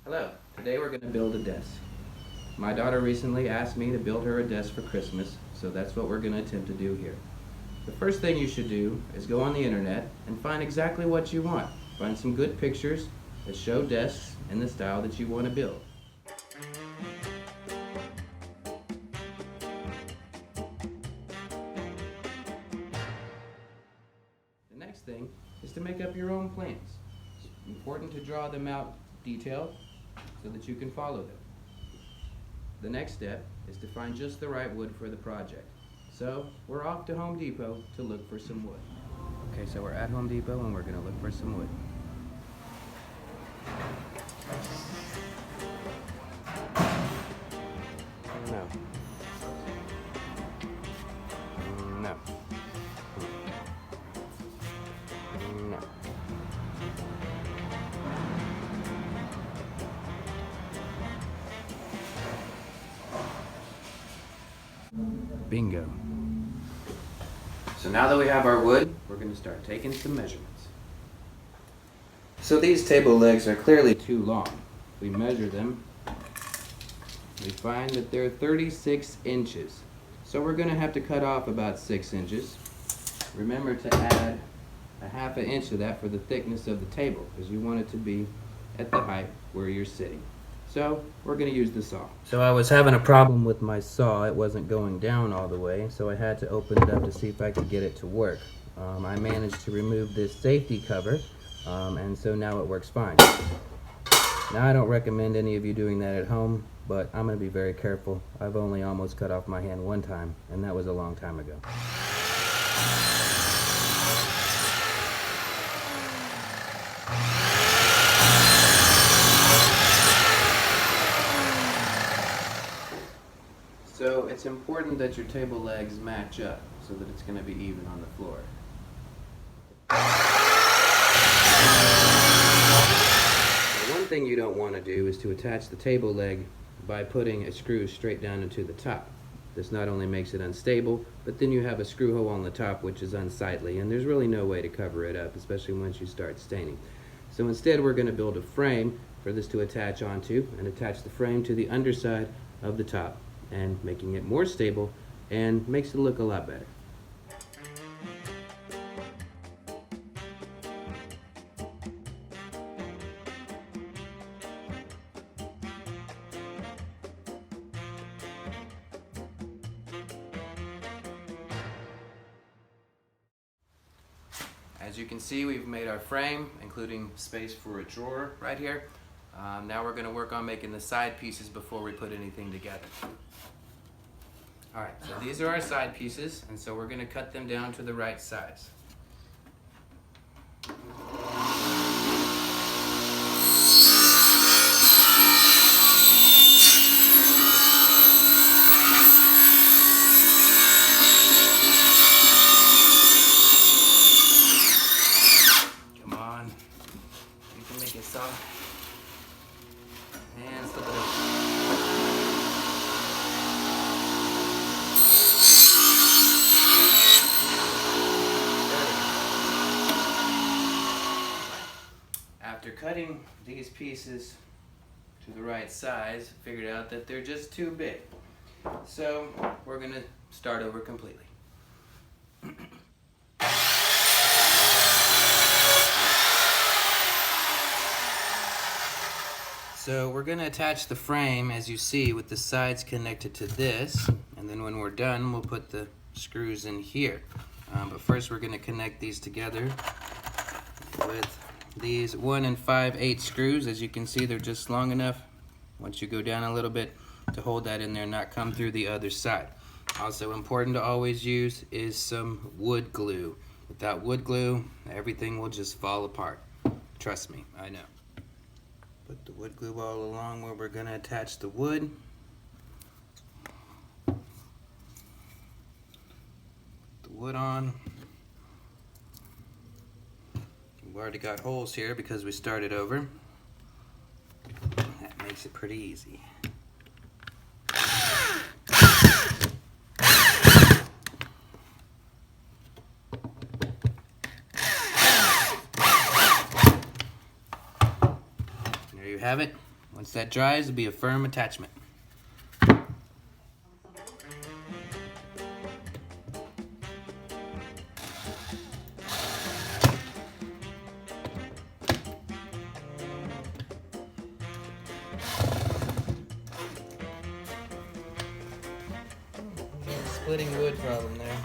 Hello, today we're going to build a desk. My daughter recently asked me to build her a desk for Christmas, so that's what we're going to attempt to do here. The first thing you should do is go on the internet and find exactly what you want. Find some good pictures that show desks in the style that you want to build. The next thing is to make up your own plans. It's important to draw them out detailed so that you can follow them. The next step is to find just the right wood for the project. So we're off to Home Depot to look for some wood. Okay, so we're at Home Depot and we're going to look for some wood. No. No. No. Bingo. So now that we have our wood, we're going to start taking some measurements. So these table legs are clearly too long. We measure them. We find that they're 36 inches. So we're going to have to cut off about 6 inches. Remember to add a ½ inch to that for the thickness of the table, because you want it to be at the height where you're sitting. So we're going to use the saw. So I was having a problem with my saw. It wasn't going down all the way, so I had to open it up to see if I could get it to work. I managed to remove this safety cover, and so now it works fine. Now I don't recommend any of you doing that at home, but I'm going to be very careful. I've only almost cut off my hand one time, and that was a long time ago. So it's important that your table legs match up so that it's going to be even on the floor. Now, one thing you don't want to do is to attach the table leg by putting a screw straight down into the top. This not only makes it unstable, but then you have a screw hole on the top which is unsightly, and there's really no way to cover it up, especially once you start staining. So instead we're going to build a frame for this to attach onto, and attach the frame to the underside of the top, and making it more stable and makes it look a lot better. As you can see, we've made our frame, including space for a drawer right here. Now we're going to work on making the side pieces before we put anything together. Alright, so these are our side pieces, and so we're going to cut them down to the right size. Come on, you can make it soft. And slip it over. After cutting these pieces to the right size, figured out that they're just too big. So we're going to start over completely. So we're going to attach the frame, as you see, with the sides connected to this, and then when we're done we'll put the screws in here. But first we're going to connect these together with these 1 5/8 screws. As you can see, they're just long enough, once you go down a little bit, to hold that in there and not come through the other side. Also important to always use is some wood glue. Without wood glue, everything will just fall apart. Trust me, I know. Put the wood glue all along where we're going to attach the wood. Put the wood on. We've already got holes here because we started over. That makes it pretty easy. There you have it. Once that dries, it'll be a firm attachment. Splitting wood problem there.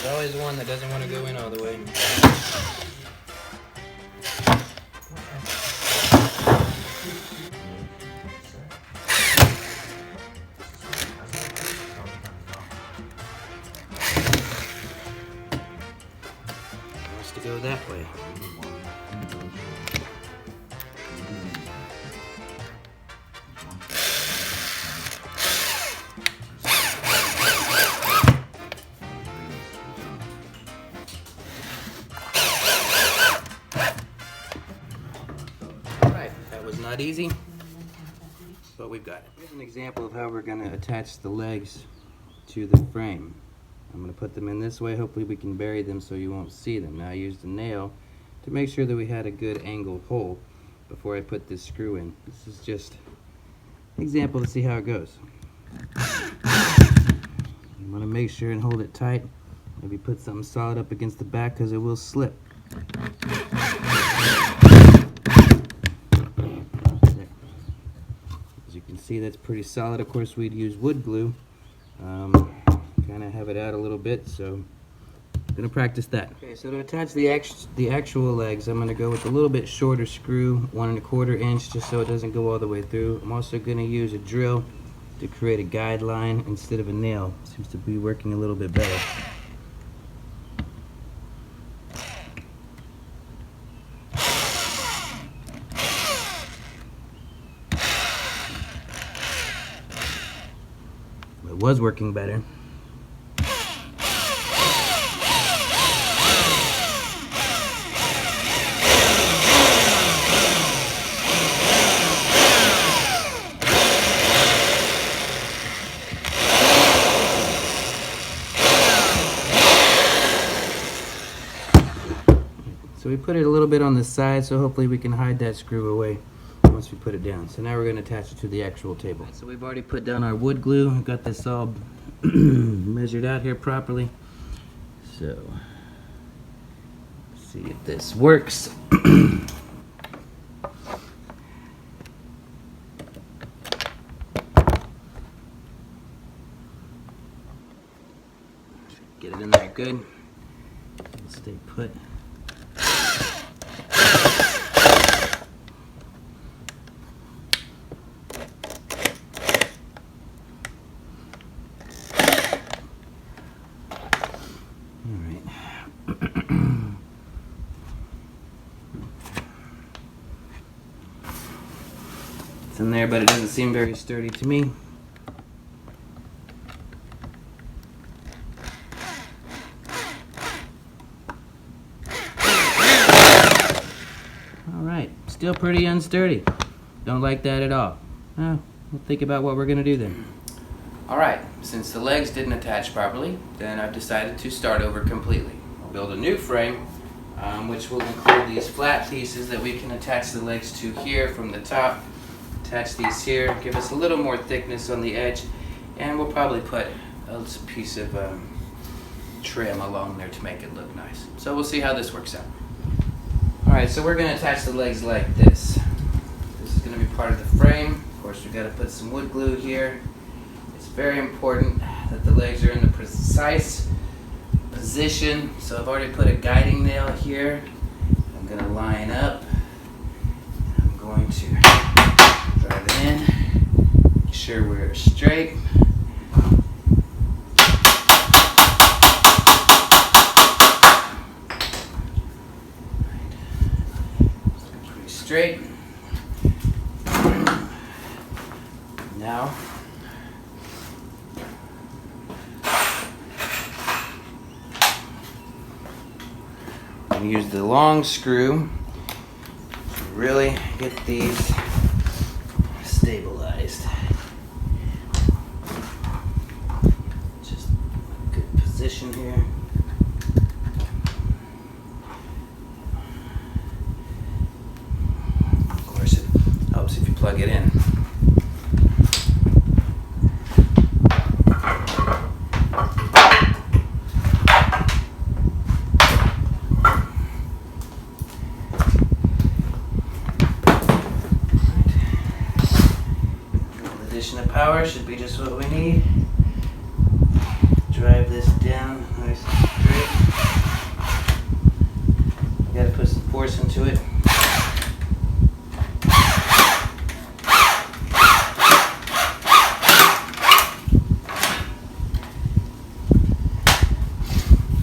There's always one that doesn't want to go in all the way. Wants to go that way. Not easy, but we've got it. Here's an example of how we're going to attach the legs to the frame. I'm going to put them in this way. Hopefully we can bury them so you won't see them. Now I used a nail to make sure that we had a good angled hole before I put this screw in. This is just an example to see how it goes. You want to make sure and hold it tight. Maybe put something solid up against the back because it will slip. See, that's pretty solid. Of course, we'd use wood glue. Kind of have it out a little bit, so I'm gonna practice that. Okay, so to attach the actual legs, I'm gonna go with a little bit shorter screw, 1 1/4 inch, just so it doesn't go all the way through. I'm also gonna use a drill to create a guideline instead of a nail. Seems to be working a little bit better. It was working better. So we put it a little bit on the side, so hopefully we can hide that screw away once we put it down. So now we're going to attach it to the actual table. So we've already put down our wood glue. I've got this all measured out here properly. So let's see if this works. Get it in there good. Stay put. It's in there, but it doesn't seem very sturdy to me. Alright, still pretty unsturdy. Don't like that at all. We'll think about what we're going to do then. Alright, since the legs didn't attach properly, then I've decided to start over completely. I'll build a new frame, which will include these flat pieces that we can attach the legs to here from the top. Attach these here, give us a little more thickness on the edge, and we'll probably put a piece of trim along there to make it look nice. So we'll see how this works out. Alright, so we're going to attach the legs like this. This is going to be part of the frame. Of course, we've got to put some wood glue here. It's very important that the legs are in the precise position. So I've already put a guiding nail here. I'm going to line up. I'm going to drive it in. Make sure we're straight. Pretty straight. Now, I'm going to use the long screw to really get these stabilized. Just a good position here. plug it in. Addition of power should be just what we need. Drive this down nice and straight. You gotta put some force into it.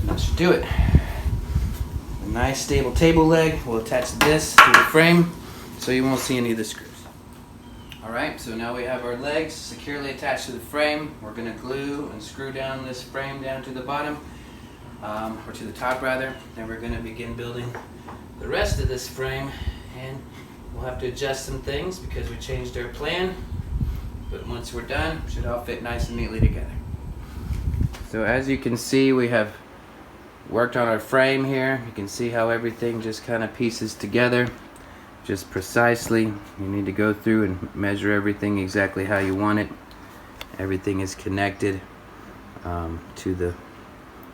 That should do it. A nice stable table leg. We'll attach this to the frame so you won't see any of the screws. Alright, so now we have our legs securely attached to the frame. We're going to glue and screw down this frame down to the bottom, or to the top rather. Then we're going to begin building the rest of this frame, and we'll have to adjust some things because we changed our plan. But once we're done, it should all fit nice and neatly together. So as you can see, we have worked on our frame here. You can see how everything just kind of pieces together. Just precisely. You need to go through and measure everything exactly how you want it. Everything is connected to the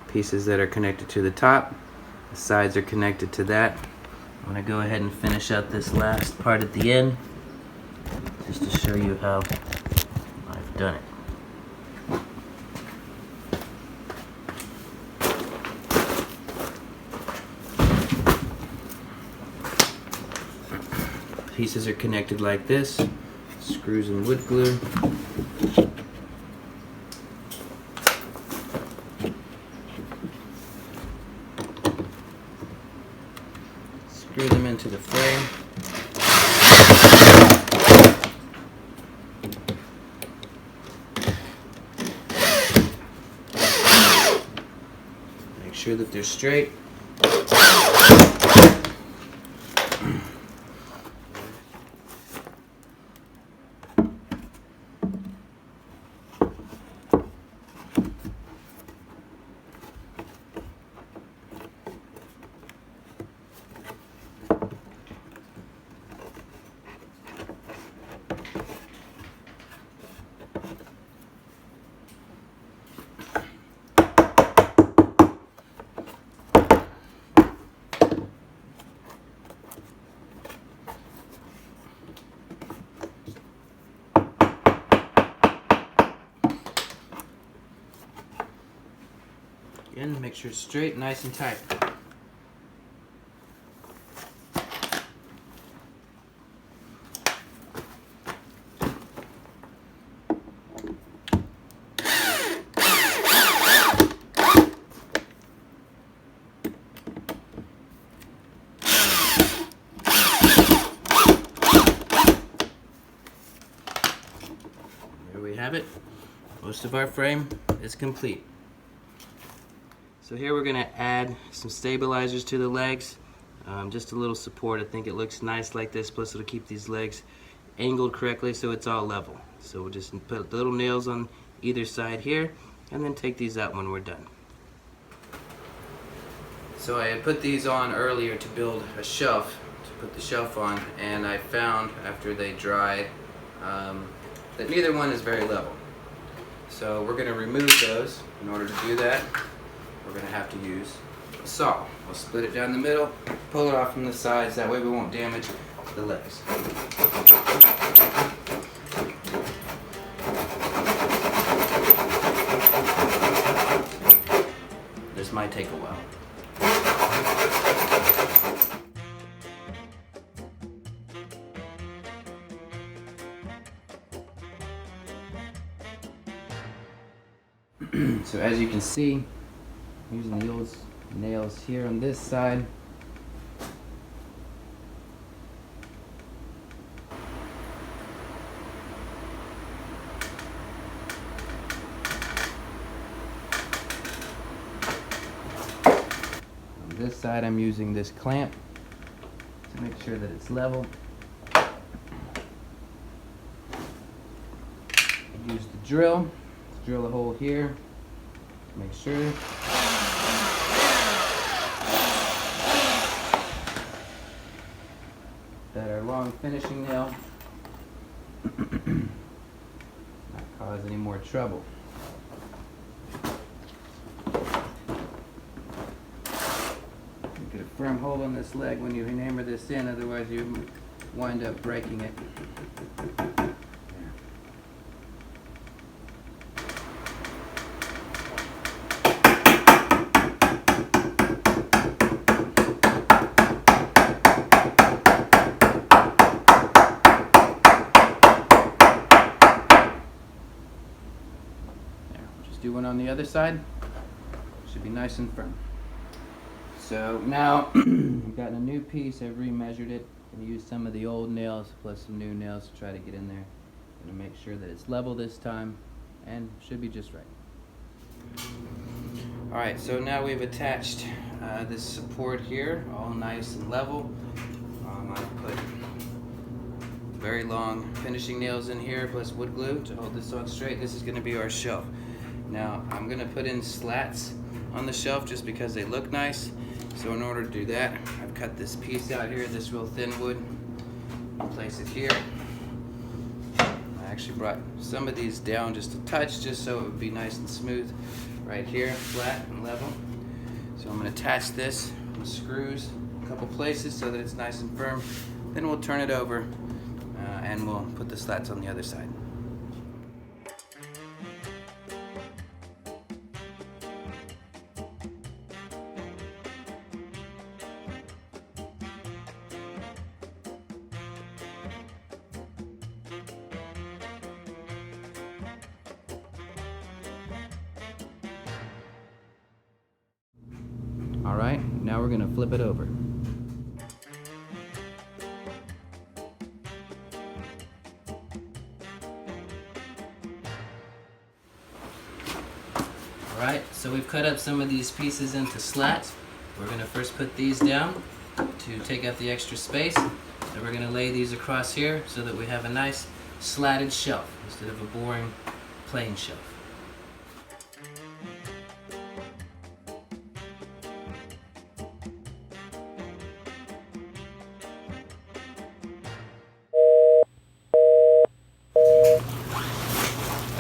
pieces that are connected to the top. The sides are connected to that. I'm going to go ahead and finish out this last part at the end just to show you how I've done it. Pieces are connected like this, screws and wood glue. Screw them into the frame. Make sure that they're straight. Again, make sure it's straight, nice and tight. There we have it. Most of our frame is complete. So here we're going to add some stabilizers to the legs, just a little support. I think it looks nice like this, plus it'll keep these legs angled correctly so it's all level. So we'll just put little nails on either side here and then take these out when we're done. So I had put these on earlier to build a shelf, to put the shelf on, and I found after they dried that neither one is very level. So we're going to remove those. In order to do that, we're going to have to use a saw. We'll split it down the middle, pull it off from the sides, that way we won't damage the legs. This might take a while. So as you can see, I'm using the old nails here on this side. On this side I'm using this clamp to make sure that it's level. Use the drill. Drill a hole here. Make sure. That our long finishing nail Not cause any more trouble. Get a firm hold on this leg when you hammer this in, otherwise you wind up breaking it. Do one on the other side. Should be nice and firm. So now we've gotten a new piece. I've remeasured it and used some of the old nails plus some new nails to try to get in there. Gonna make sure that it's level this time and should be just right. Alright, so now we've attached this support here, all nice and level. I've put very long finishing nails in here plus wood glue to hold this on straight. This is gonna be our shelf. Now I'm going to put in slats on the shelf just because they look nice. So in order to do that, I've cut this piece out here, this real thin wood, and place it here. I actually brought some of these down just a touch, just so it would be nice and smooth right here, flat and level. So I'm going to attach this with screws a couple places so that it's nice and firm. Then we'll turn it over and we'll put the slats on the other side. All right, now we're gonna flip it over. All right, so we've cut up some of these pieces into slats. We're gonna first put these down to take up the extra space. Then we're gonna lay these across here so that we have a nice slatted shelf instead of a boring plain shelf.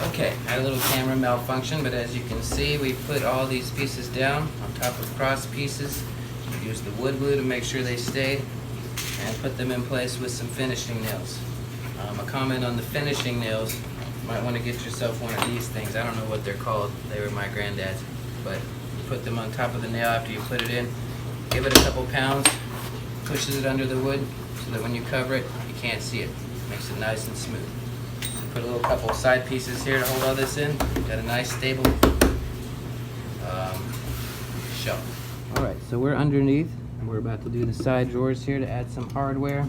Okay, had a little camera malfunction, but as you can see, we put all these pieces down on top of cross pieces. Used the wood glue to make sure they stayed, and put them in place with some finishing nails. A comment on the finishing nails, you might want to get yourself one of these things. I don't know what they're called, they were my granddad's, but you put them on top of the nail after you put it in, give it a couple pounds, pushes it under the wood so that when you cover it, you can't see it. Makes it nice and smooth. Put a little couple side pieces here to hold all this in. Got a nice stable shelf. Alright, so we're underneath and we're about to do the side drawers here to add some hardware.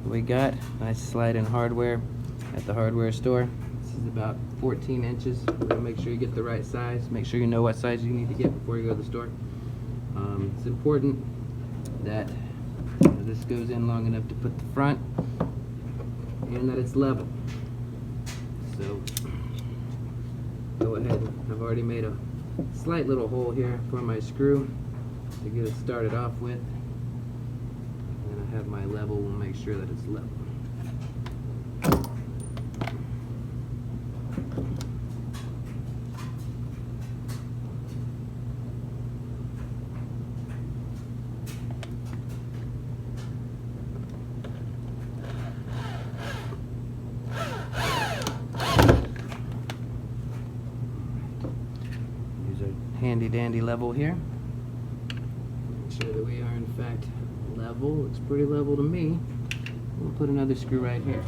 We got nice slide-in hardware at the hardware store. This is about 14 inches. We're gonna make sure you get the right size. Make sure you know what size you need to get before you go to the store. It's important that this goes in long enough to put the front and that it's level. So go ahead, I've already made a slight little hole here for my screw to get it started off with. And I have my level, we'll make sure that it's level. Handy dandy level here. Make sure that we are in fact level. Looks pretty level to me. We'll put another screw right here.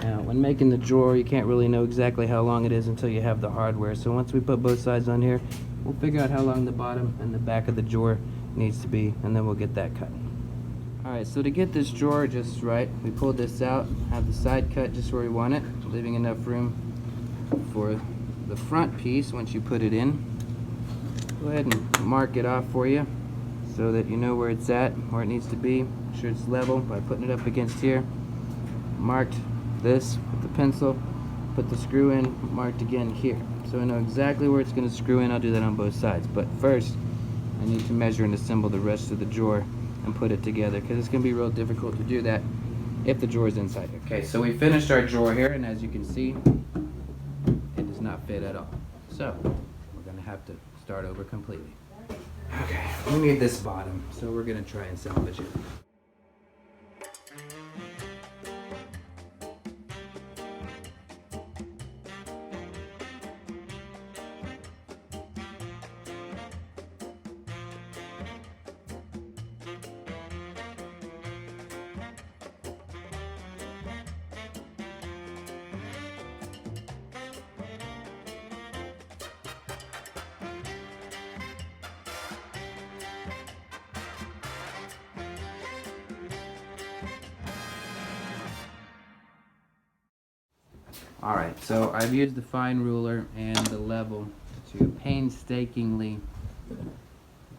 Now, when making the drawer, you can't really know exactly how long it is until you have the hardware. So once we put both sides on here, we'll figure out how long the bottom and the back of the drawer needs to be, and then we'll get that cut. Alright, so to get this drawer just right, we pulled this out, have the side cut just where we want it, leaving enough room for the front piece once you put it in. Go ahead and mark it off for you so that you know where it's at, where it needs to be. Make sure it's level by putting it up against here. Marked this with the pencil, put the screw in, marked again here. So I know exactly where it's going to screw in. I'll do that on both sides. But first, I need to measure and assemble the rest of the drawer and put it together, because it's going to be real difficult to do that if the drawer is inside here. Okay, so we finished our drawer here, and as you can see, it does not fit at all. So we're going to have to start over completely. Okay, we need this bottom, so we're going to try and salvage it. Alright, so I've used the fine ruler and the level to painstakingly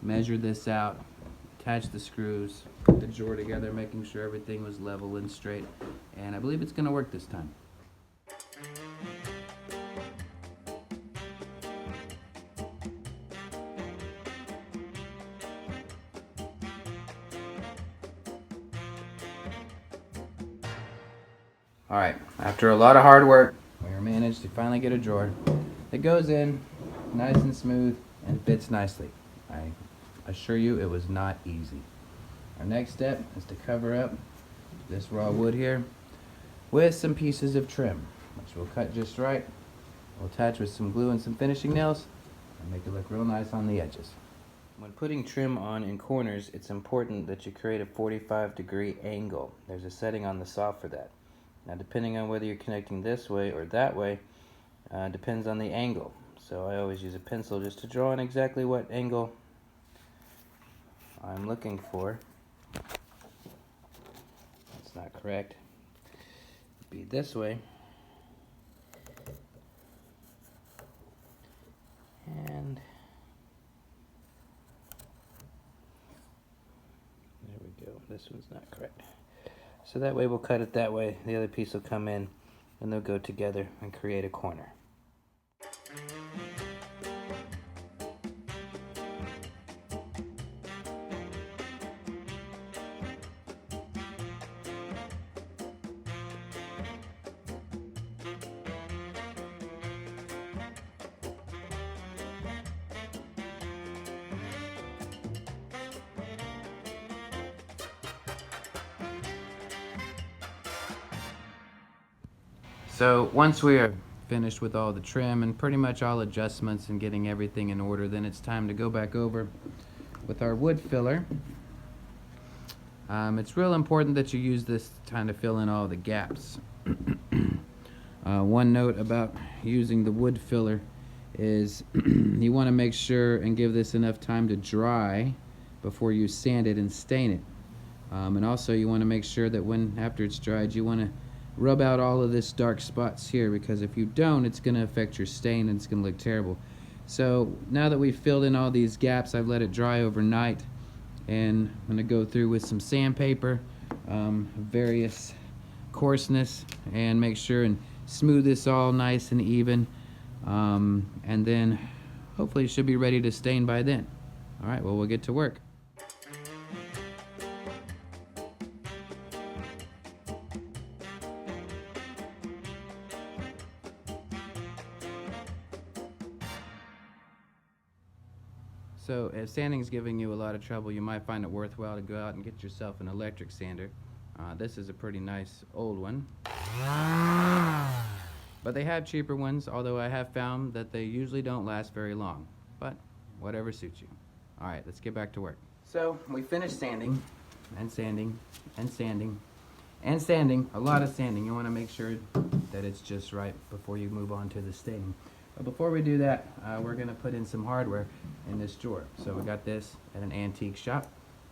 measure this out, attach the screws, put the drawer together, making sure everything was level and straight, and I believe it's going to work this time. Alright, after a lot of hard work, we managed to finally get a drawer that goes in nice and smooth and fits nicely. I assure you it was not easy. Our next step is to cover up this raw wood here with some pieces of trim, which we'll cut just right. We'll attach with some glue and some finishing nails and make it look real nice on the edges. When putting trim on in corners, it's important that you create a 45-degree angle. There's a setting on the saw for that. Now, depending on whether you're connecting this way or that way, depends on the angle. So I always use a pencil just to draw in exactly what angle I'm looking for. That's not correct. It'd be this way. And there we go. This one's not correct. So that way we'll cut it that way, the other piece will come in, and they'll go together and create a corner. So once we are finished with all the trim and pretty much all adjustments and getting everything in order, then it's time to go back over with our wood filler. It's real important that you use this time to fill in all the gaps. One note about using the wood filler is you want to make sure and give this enough time to dry before you sand it and stain it. And also you want to make sure that after it's dried, you want to rub out all of this dark spots here, because if you don't, it's going to affect your stain and it's going to look terrible. So now that we've filled in all these gaps, I've let it dry overnight, and I'm going to go through with some sandpaper, various coarseness, and make sure and smooth this all nice and even, and then hopefully it should be ready to stain by then. Alright, well, we'll get to work. So if sanding's giving you a lot of trouble, you might find it worthwhile to go out and get yourself an electric sander. This is a pretty nice old one. But they have cheaper ones, although I have found that they usually don't last very long. But whatever suits you. Alright, let's get back to work. So we finished sanding, and sanding, and sanding, and sanding. A lot of sanding. You want to make sure that it's just right before you move on to the staining. But before we do that, we're going to put in some hardware in this drawer. So we got this at an antique shop.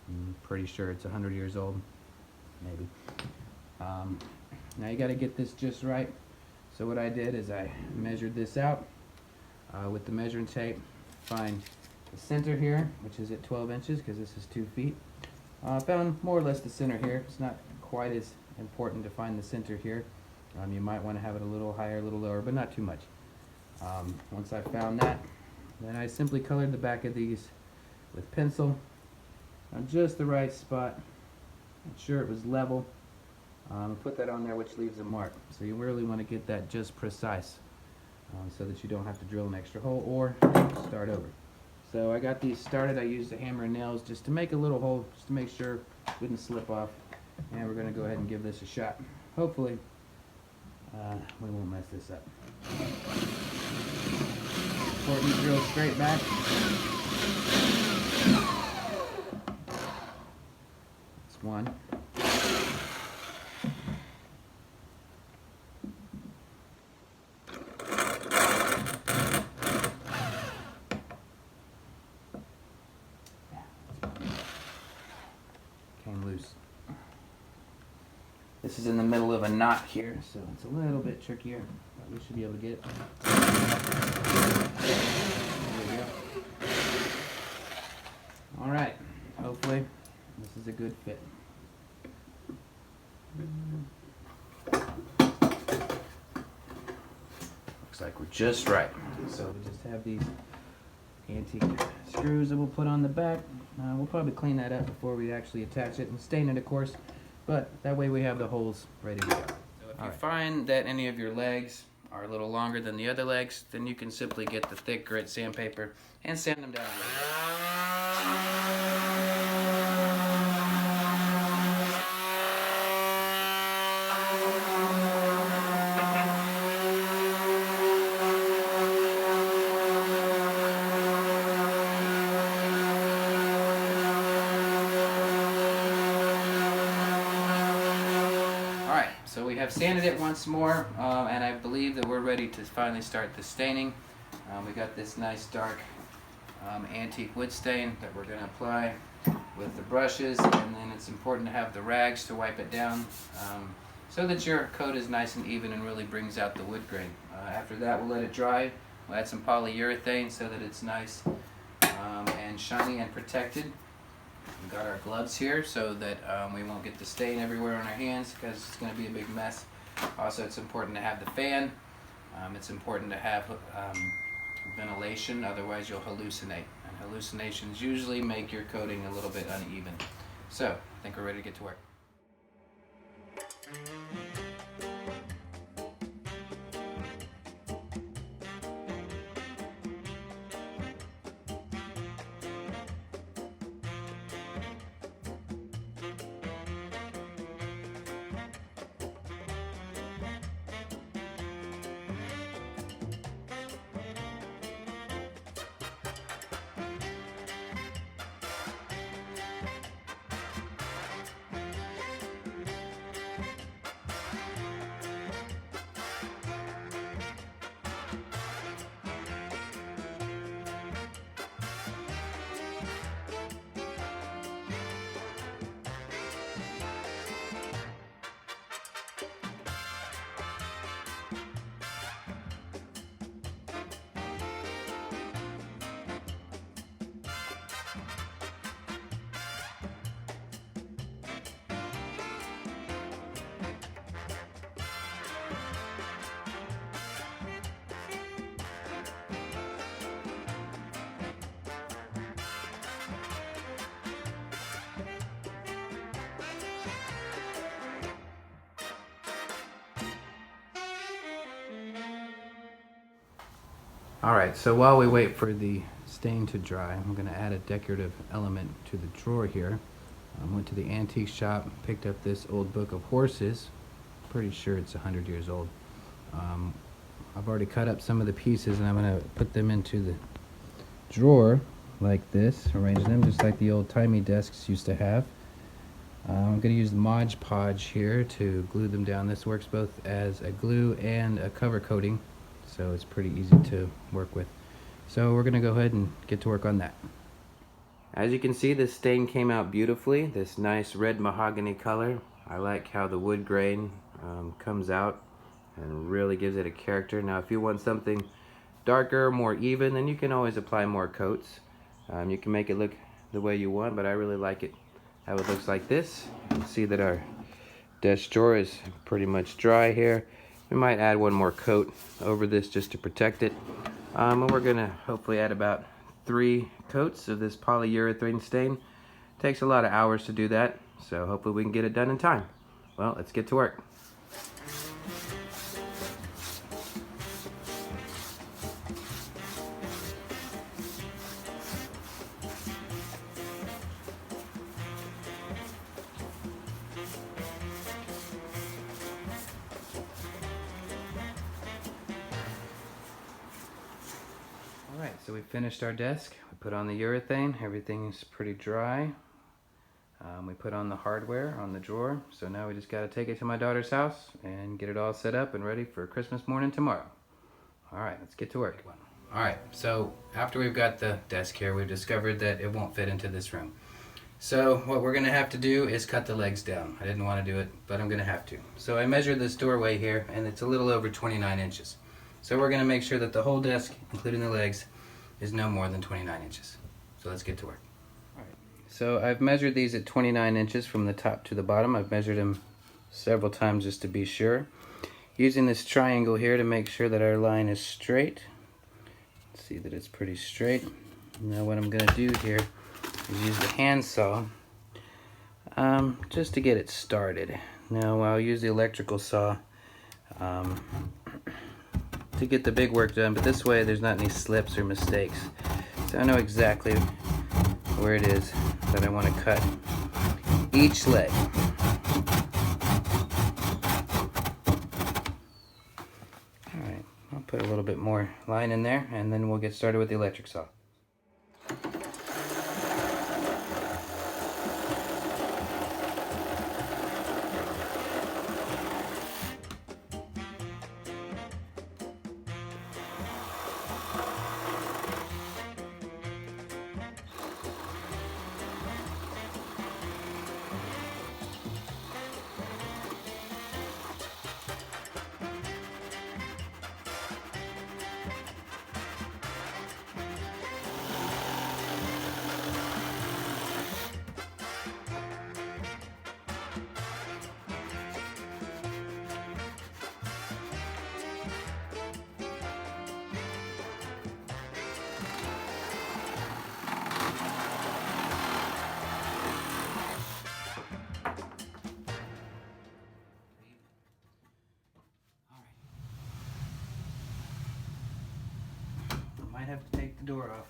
I'm pretty sure it's 100 years old, maybe. Now you got to get this just right. So what I did is I measured this out with the measuring tape. Find the center here, which is at 12 inches because this is 2 feet. I found more or less the center here. It's not quite as important to find the center here. You might want to have it a little higher, a little lower, but not too much. Once I found that, then I simply colored the back of these with pencil on just the right spot. Make sure it was level. Put that on there, which leaves a mark. So you really want to get that just precise, so that you don't have to drill an extra hole or start over. So I got these started. I used a hammer and nails just to make a little hole, just to make sure it wouldn't slip off. And we're going to go ahead and give this a shot. Hopefully, we won't mess this up. Important to drill straight back. That's one. Came loose. This is in the middle of a knot here, so it's a little bit trickier, but we should be able to get it. There we go. All right, hopefully this is a good fit. Looks like we're just right. So we just have these antique screws that we'll put on the back. We'll probably clean that up before we actually attach it and stain it, of course, but that way we have the holes ready to go. So if you find that any of your legs are a little longer than the other legs, then you can simply get the thick grit sandpaper and sand them down. So we have sanded it once more, and I believe that we're ready to finally start the staining. We got this nice dark antique wood stain that we're going to apply with the brushes, and then it's important to have the rags to wipe it down so that your coat is nice and even and really brings out the wood grain. After that, we'll let it dry. We'll add some polyurethane so that it's nice and shiny and protected. We've got our gloves here so that we won't get the stain everywhere on our hands, because it's going to be a big mess. Also, it's important to have the fan. It's important to have ventilation, otherwise you'll hallucinate. And hallucinations usually make your coating a little bit uneven. So, I think we're ready to get to work. Alright, so while we wait for the stain to dry, I'm going to add a decorative element to the drawer here. I went to the antique shop, picked up this old book of horses. Pretty sure it's 100 years old. I've already cut up some of the pieces, and I'm going to put them into the drawer like this, arrange them just like the old-timey desks used to have. I'm going to use the Mod Podge here to glue them down. This works both as a glue and a cover coating, so it's pretty easy to work with. So we're going to go ahead and get to work on that. As you can see, this stain came out beautifully, this nice red mahogany color. I like how the wood grain comes out and really gives it a character. Now if you want something darker, more even, then you can always apply more coats. You can make it look the way you want, but I really like it how it looks like this. You can see that our desk drawer is pretty much dry here. We might add one more coat over this just to protect it. And we're gonna hopefully add about 3 coats of this polyurethane stain. Takes a lot of hours to do that, so hopefully we can get it done in time. Well, let's get to work. Alright, so we finished our desk. We put on the urethane. Everything's pretty dry. We put on the hardware on the drawer. So now we just got to take it to my daughter's house and get it all set up and ready for Christmas morning tomorrow. Alright, let's get to work. Alright, so after we've got the desk here, we've discovered that it won't fit into this room. So what we're going to have to do is cut the legs down. I didn't want to do it, but I'm going to have to. So I measured this doorway here, and it's a little over 29 inches. So we're going to make sure that the whole desk, including the legs, is no more than 29 inches. So let's get to work. All right. So I've measured these at 29 inches from the top to the bottom. I've measured them several times just to be sure. Using this triangle here to make sure that our line is straight. See that it's pretty straight. Now what I'm going to do here is use the handsaw just to get it started. Now I'll use the electrical saw to get the big work done, but this way there's not any slips or mistakes. So I know exactly where it is that I want to cut each leg. Alright, I'll put a little bit more line in there and then we'll get started with the electric saw. Might have to take the door off,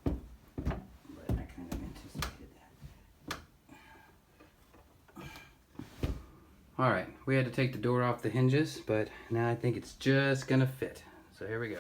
but I kind of anticipated that. Alright, we had to take the door off the hinges, but now I think it's just gonna fit. So here we go.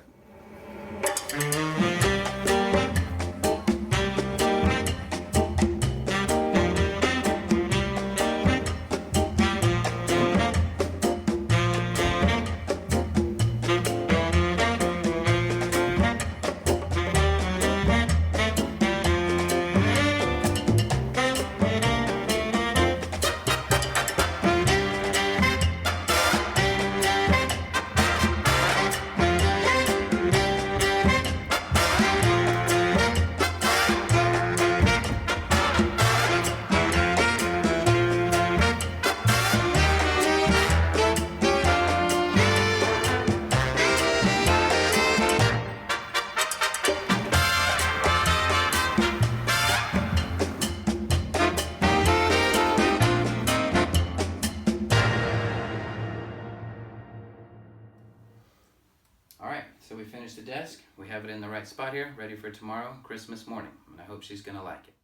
Alright, so we finished the desk. We have it in the right spot here, ready for tomorrow, Christmas morning. And I hope she's going to like it.